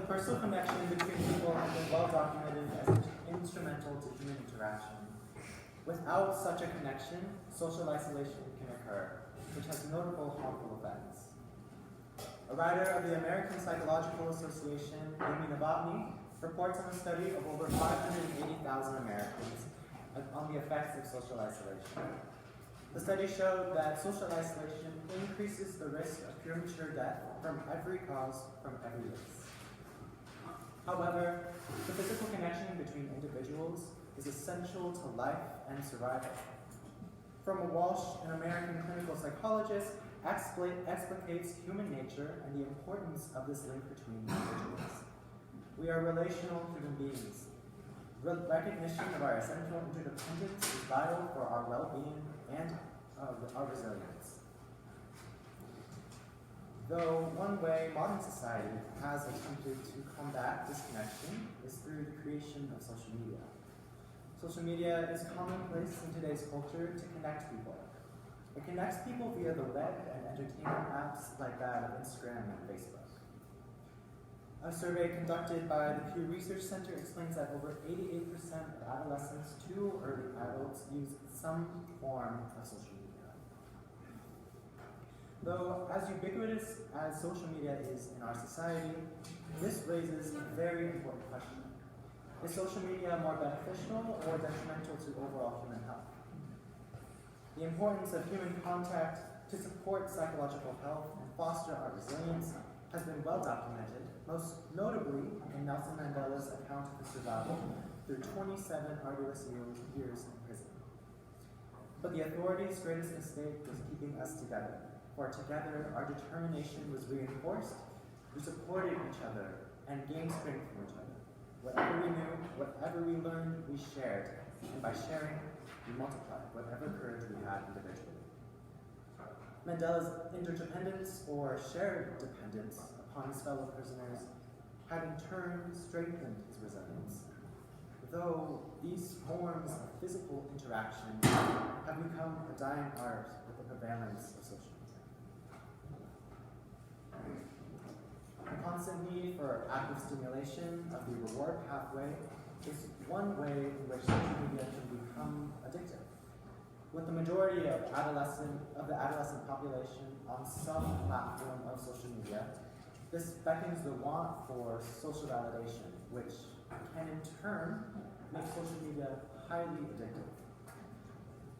personal connection between people has been well documented as instrumental to human interaction. Without such a connection, social isolation can occur, which has notable harmful effects. A writer of the American Psychological Association, Amy Novotny, reports on a study of over 580,000 Americans on the effects of social isolation. The study showed that social isolation increases the risk of premature death from every cause, from every race. However, the physical connection between individuals is essential to life and survival. From Walsh, an American clinical psychologist, explicates human nature and the importance of this link between individuals. We are relational human beings. Recognition of our essential interdependence is vital for our well-being and our resilience. Though one way modern society has attempted to combat this connection is through the creation of social media. Social media is commonplace in today's culture to connect people. It connects people via the web and entertainment apps like that of Instagram and Facebook. A survey conducted by the Pew Research Center explains that over 88% of adolescents to early adults use some form of social media. Though as ubiquitous as social media is in our society, this raises a very important question. Is social media more beneficial or detrimental to overall human health? The importance of human contact to support psychological health and foster our resilience has been well documented, most notably in Nelson Mandela's account of his survival through 27 arduous years in prison. But the authorities' greatest mistake was keeping us together, for together our determination was reinforced, we supported each other, and gained strength from each other. Whatever we knew, whatever we learned, we shared, and by sharing, we multiplied whatever courage we had individually. Mandela's interdependence or shared dependence upon his fellow prisoners had in turn strengthened his resilience, though these forms of physical interaction have become a dying art with the prevalence of social media. The constant need for active stimulation of the reward pathway is one way in which social media can become addictive. With the majority of the adolescent population on some platform of social media, this beckons the want for social validation, which can in turn make social media highly addictive.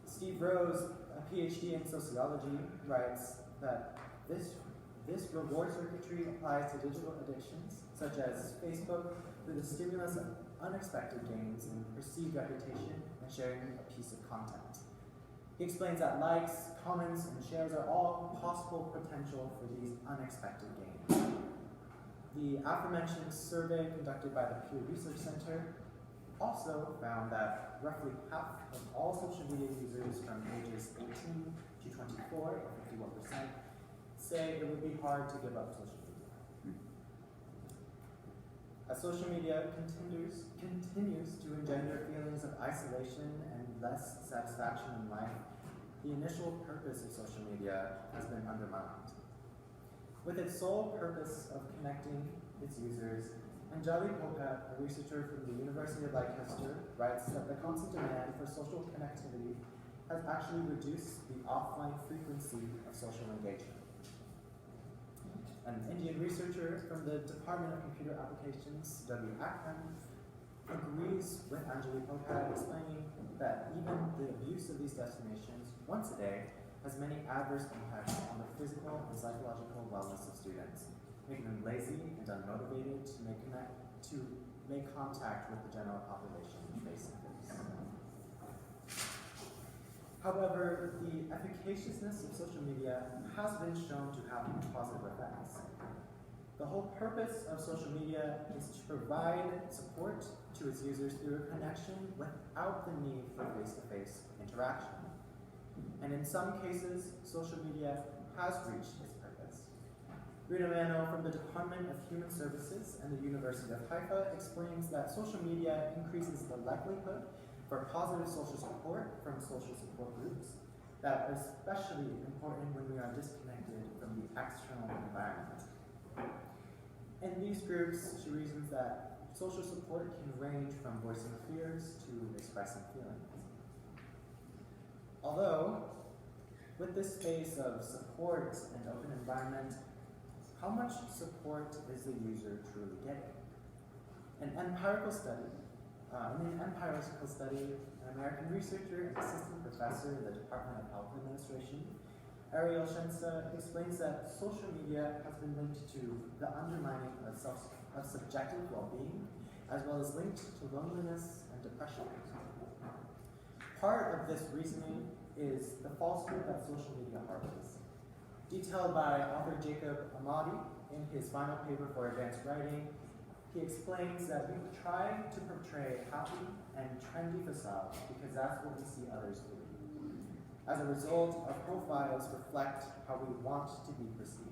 Steve Rose, a PhD in sociology, writes that this reward circuitry applies to digital addictions, such as Facebook, through the stimulus of unexpected gains in perceived reputation and sharing a piece of content. He explains that likes, comments, and shares are all possible potential for these unexpected gains. The aforementioned survey conducted by the Pew Research Center also found that roughly half of all social media users from ages 18 to 24, or 51%, say it would be hard to give up social media. As social media continues to engender feelings of isolation and less satisfaction in life, the initial purpose of social media has been undermined. With its sole purpose of connecting its users, Anjali Popat, a researcher from the University of Leicester, writes that the constant demand for social connectivity has actually reduced the offline frequency of social engagement. An Indian researcher from the Department of Computer Applications, W. Akram, agrees with Anjali Popat, explaining that even the abuse of these destinations once a day has many adverse impacts on the physical and psychological wellness of students, making them lazy and unmotivated to make contact with the general population face to face. However, the efficaciousness of social media has been shown to have positive effects. The whole purpose of social media is to provide support to its users through a connection without the need for face-to-face interaction. And in some cases, social media has reached its purpose. Rita Mano from the Department of Human Services and the University of Haifa explains that social media increases the likelihood for positive social support from social support groups that are especially important when we are disconnected from the external environment. And these these groups, she reasons that social support can range from voicing fears to expressing feelings. Although, with this space of support and open environment, how much support is the user truly getting? In an empirical study, an American researcher and assistant professor in the Department of Health Administration, Erickson, explains that social media has been linked to the undermining of subjective well-being, as well as linked to loneliness and depression. Part of this reasoning is the falsehood that social media harbors. Detailed by author Jacob Amati in his final paper for advanced writing, he explains that we try to portray happy and trendy facades because that's what we see others do. As a result, our profiles reflect how we want to be perceived.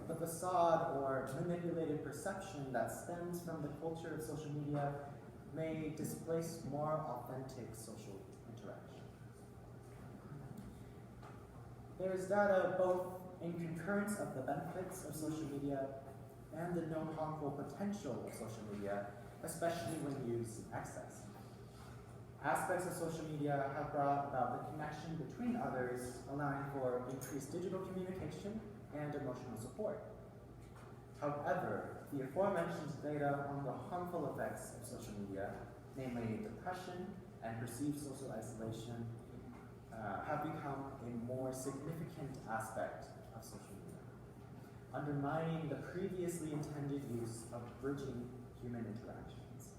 The facade or manipulated perception that stems from the culture of social media may displace more authentic social interaction. There is data both in concurrence of the benefits of social media and the known harmful potential of social media, especially when used in excess. Aspects of social media have brought about the connection between others, allowing for increased digital communication and emotional support. However, the aforementioned data on the harmful effects of social media, namely depression and perceived social isolation, have become a more significant aspect of social media, undermining the previously intended use of bridging human interactions.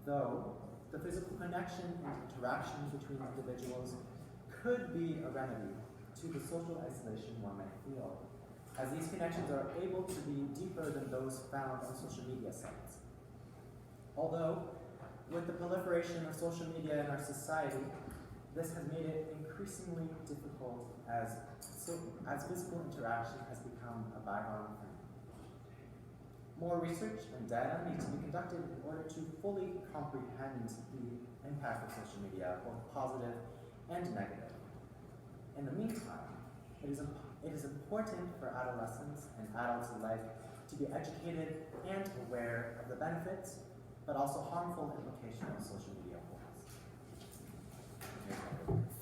Though the physical connection and interactions between individuals could be a remedy to the social isolation one may feel, as these connections are able to be deeper than those found on social media sites. Although, with the proliferation of social media in our society, this has made it increasingly difficult as physical interaction has become a bygone thing. More research and data need to be conducted in order to fully comprehend the impact of social media, both positive and negative. In the meantime, it is important for adolescents and adults alike to be educated and aware of the benefits, but also harmful implications of social media holds.